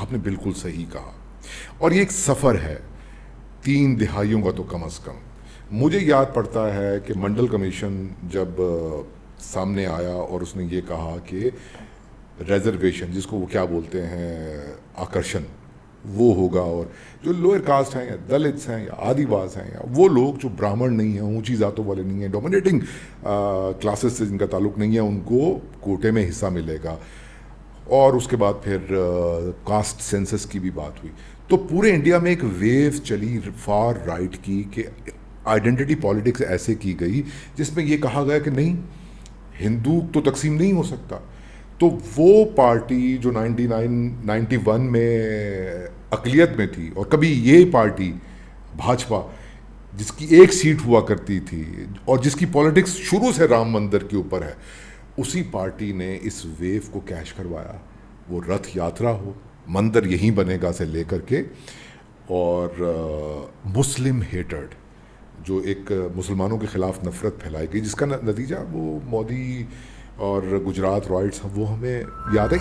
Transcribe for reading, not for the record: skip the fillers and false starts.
आपने बिल्कुल सही कहा। और ये एक सफ़र है 3 दिहाइयों का तो कम अज़ कम। मुझे याद पड़ता है कि मंडल कमीशन जब सामने आया और उसने ये कहा कि रिजर्वेशन, जिसको वो क्या बोलते हैं, आकर्षण, वो होगा, और जो लोअर कास्ट हैं या दलित्स हैं या आदिवास हैं या वो लोग जो ब्राह्मण नहीं हैं, ऊंची जातों वाले नहीं हैं, डोमिनेटिंग क्लासेस से जिनका ताल्लुक नहीं है, उनको कोटे में हिस्सा मिलेगा। और उसके बाद फिर कास्ट सेंसस की भी बात हुई। तो पूरे इंडिया में एक वेव चली फार राइट की कि आइडेंटिटी पॉलिटिक्स ऐसे की गई जिसमें ये कहा गया कि नहीं, हिंदू तो तकसीम नहीं हो सकता। तो वो पार्टी जो 91 में अकलियत में थी, और कभी ये पार्टी भाजपा जिसकी एक सीट हुआ करती थी और जिसकी पॉलिटिक्स शुरू से राम मंदिर के ऊपर है, उसी पार्टी ने इस वेव को कैश करवाया। वो रथ यात्रा हो, मंदिर यहीं बनेगा से लेकर के, और मुस्लिम हेटर्ड, जो एक मुसलमानों के ख़िलाफ़ नफ़रत फैलाई गई, जिसका नतीजा वो मोदी और गुजरात रॉयट्स, वो हमें याद है।